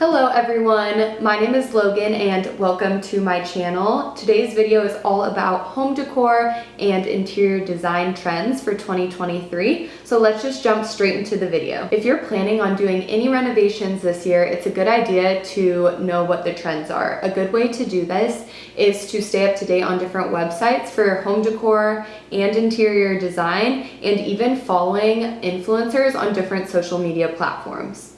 Hello everyone, my name is Logan and welcome to my channel. Today's video is all about home decor and interior design trends for 2023. So let's just jump straight into the video. If you're planning on doing any renovations this year, it's a good idea to know what the trends are. A good way to do this is to stay up to date on different websites for home decor and interior design, and even following influencers on different social media platforms.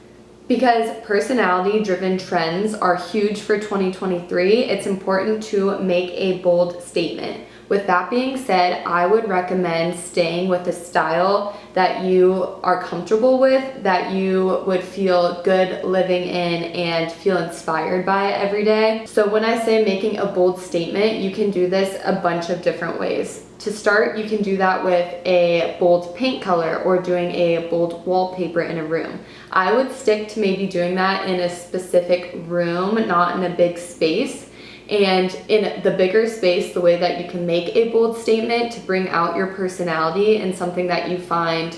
Because personality-driven trends are huge for 2023, it's important to make a bold statement. With that being said, I would recommend staying with a style that you are comfortable with, that you would feel good living in and feel inspired by every day. So when I say making a bold statement, you can do this a bunch of different ways. To start, you can do that with a bold paint color or doing a bold wallpaper in a room. I would stick to maybe doing that in a specific room, not in a big space. And in the bigger space, the way that you can make a bold statement to bring out your personality and something that you find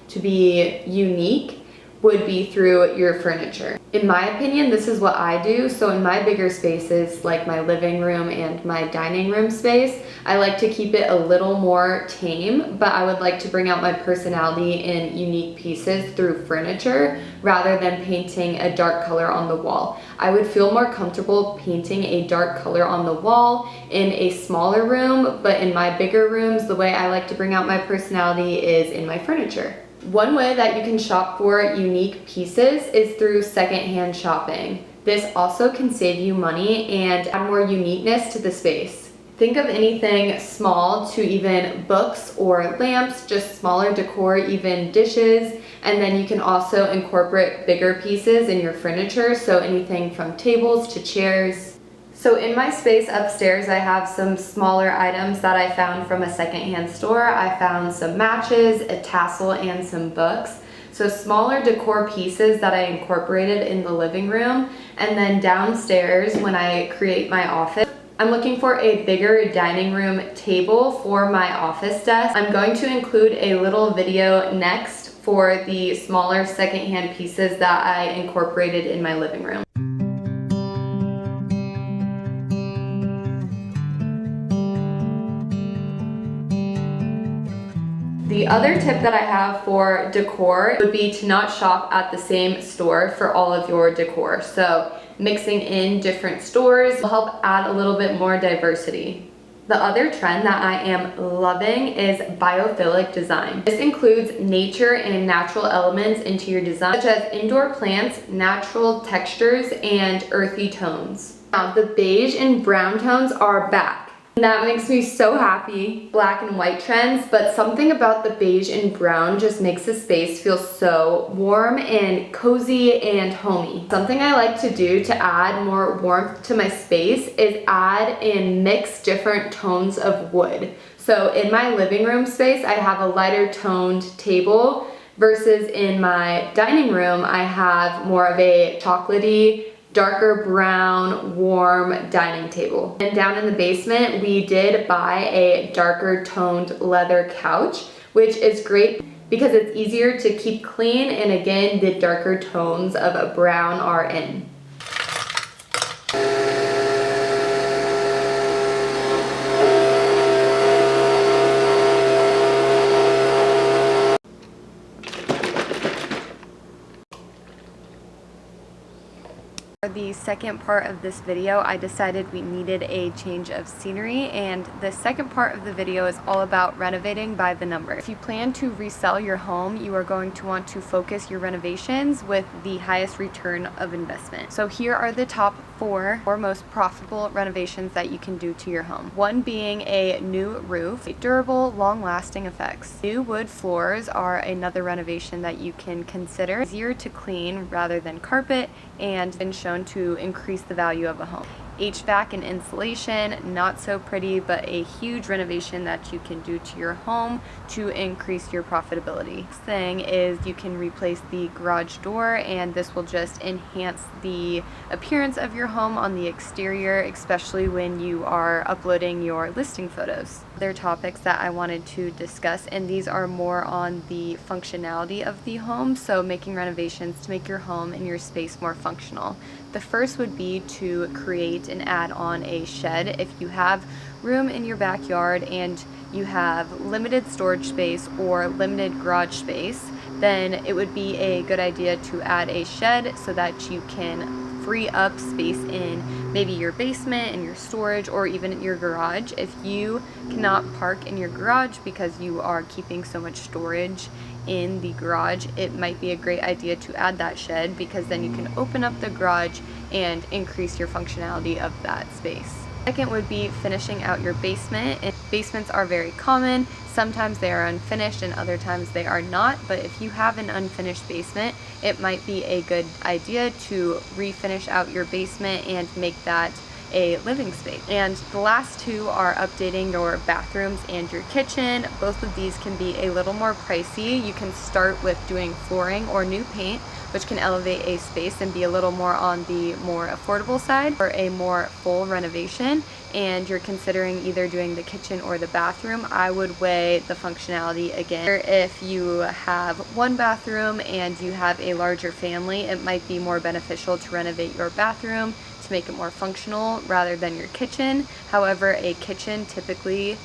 to be unique would be through your furniture. In my opinion, this is what I do. So in my bigger spaces, like my living room and my dining room space, I like to keep it a little more tame, but I would like to bring out my personality in unique pieces through furniture rather than painting a dark color on the wall. I would feel more comfortable painting a dark color on the wall in a smaller room, but in my bigger rooms, the way I like to bring out my personality is in my furniture. One way that you can shop for unique pieces is through secondhand shopping. This also can save you money and add more uniqueness to the space. Think of anything small to even books or lamps, just smaller decor, even dishes, and then you can also incorporate bigger pieces in your furniture, so anything from tables to chairs. So in my space upstairs, I have some smaller items that I found from a secondhand store. I found some matches, a tassel, and some books. So smaller decor pieces that I incorporated in the living room. And then downstairs, when I create my office, I'm looking for a bigger dining room table for my office desk. I'm going to include a little video next for the smaller secondhand pieces that I incorporated in my living room. The other tip that I have for decor would be to not shop at the same store for all of your decor. So mixing in different stores will help add a little bit more diversity. The other trend that I am loving is biophilic design. This includes nature and natural elements into your design, such as indoor plants, natural textures, and earthy tones. Now, the beige and brown tones are back. That makes me so happy. Black and white trends, but something about the beige and brown just makes the space feel so warm and cozy and homey. Something I like to do to add more warmth to my space is add and mix different tones of wood. So in my living room space, I have a lighter toned table versus in my dining room, I have more of a chocolatey, darker brown, warm dining table. And down in the basement, we did buy a darker toned leather couch, which is great because it's easier to keep clean, and again, the darker tones of a brown are in. For the second part of this video, I decided we needed a change of scenery, and the second part of the video is all about renovating by the number. If you plan to resell your home, you are going to want to focus your renovations with the highest return of investment. So here are the top four most profitable renovations that you can do to your home. One being a new roof, durable, long-lasting effects. New wood floors are another renovation that you can consider. Easier to clean rather than carpet, and been shown to increase the value of a home. HVAC and insulation, not so pretty, but a huge renovation that you can do to your home to increase your profitability. Next thing is you can replace the garage door, and this will just enhance the appearance of your home on the exterior, especially when you are uploading your listing photos. Other topics that I wanted to discuss, and these are more on the functionality of the home, so making renovations to make your home and your space more functional. The first would be to create and add on a shed. If you have room in your backyard and you have limited storage space or limited garage space, then it would be a good idea to add a shed so that you can free up space in maybe your basement and your storage, or even in your garage. If you cannot park in your garage because you are keeping so much storage in the garage, it might be a great idea to add that shed, because then you can open up the garage and increase your functionality of that space. Second would be finishing out your basement. And basements are very common. Sometimes they are unfinished and other times they are not, but if you have an unfinished basement, it might be a good idea to refinish out your basement and make that a living space. And the last two are updating your bathrooms and your kitchen. Both of these can be a little more pricey. You can start with doing flooring or new paint, which can elevate a space and be a little more on the more affordable side. For a more full renovation and you're considering either doing the kitchen or the bathroom, I would weigh the functionality again. If you have one bathroom and you have a larger family, it might be more beneficial to renovate your bathroom to make it more functional rather than your kitchen. However, a kitchen typically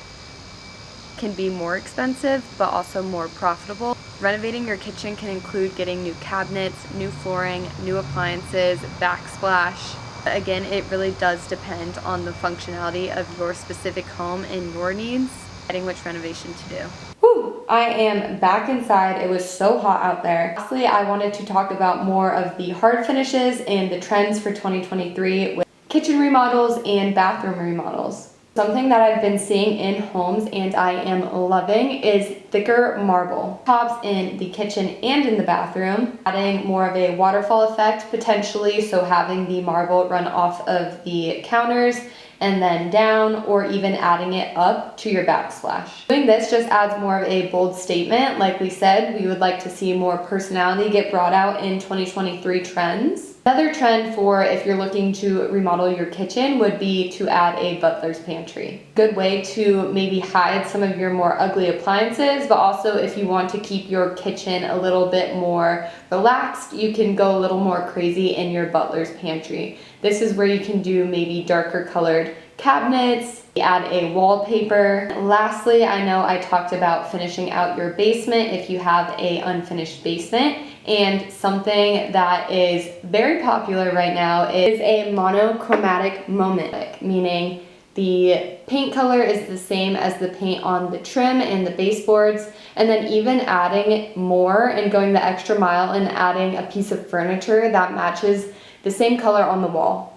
can be more expensive but also more profitable. Renovating your kitchen can include getting new cabinets, new flooring, new appliances, backsplash. Again, it really does depend on the functionality of your specific home and your needs, deciding which renovation to do. Whew, I am back inside. It was so hot out there. Lastly, I wanted to talk about more of the hard finishes and the trends for 2023 with kitchen remodels and bathroom remodels. Something that I've been seeing in homes and I am loving is thicker marble tops in the kitchen and in the bathroom, adding more of a waterfall effect potentially, so having the marble run off of the counters and then down, or even adding it up to your backsplash. Doing this just adds more of a bold statement. Like we said, we would like to see more personality get brought out in 2023 trends. Another trend for if you're looking to remodel your kitchen would be to add a butler's pantry. Good way to maybe hide some of your more ugly appliances, but also if you want to keep your kitchen a little bit more relaxed, you can go a little more crazy in your butler's pantry. This is where you can do maybe darker colored cabinets, add a wallpaper. Lastly, I know I talked about finishing out your basement if you have a unfinished basement, and something that is very popular right now is a monochromatic moment, meaning the paint color is the same as the paint on the trim and the baseboards, and then even adding more and going the extra mile and adding a piece of furniture that matches the same color on the wall.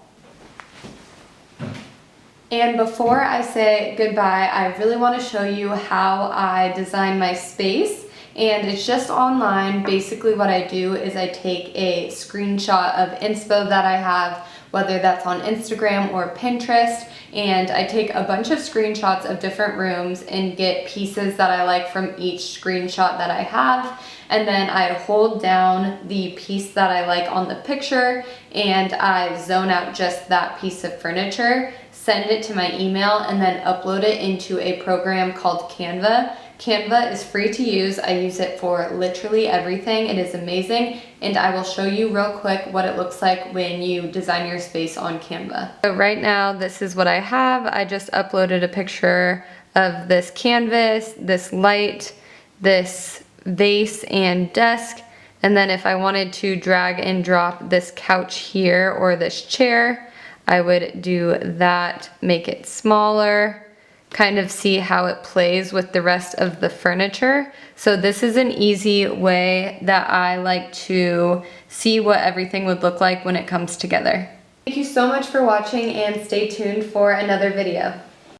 And before I say goodbye, I really want to show you how I design my space. And it's just online. Basically what I do is I take a screenshot of inspo that I have, whether that's on Instagram or Pinterest, and I take a bunch of screenshots of different rooms and get pieces that I like from each screenshot that I have, and then I hold down the piece that I like on the picture and I zone out just that piece of furniture, send it to my email, and then upload it into a program called Canva. Canva is free to use. I use it for literally everything. It is amazing, and I will show you real quick what it looks like when you design your space on Canva. So right now, this is what I have. I just uploaded a picture of this canvas, this light, this vase and desk, and then if I wanted to drag and drop this couch here or this chair, I would do that, make it smaller, kind of see how it plays with the rest of the furniture. So this is an easy way that I like to see what everything would look like when it comes together. Thank you so much for watching, and stay tuned for another video.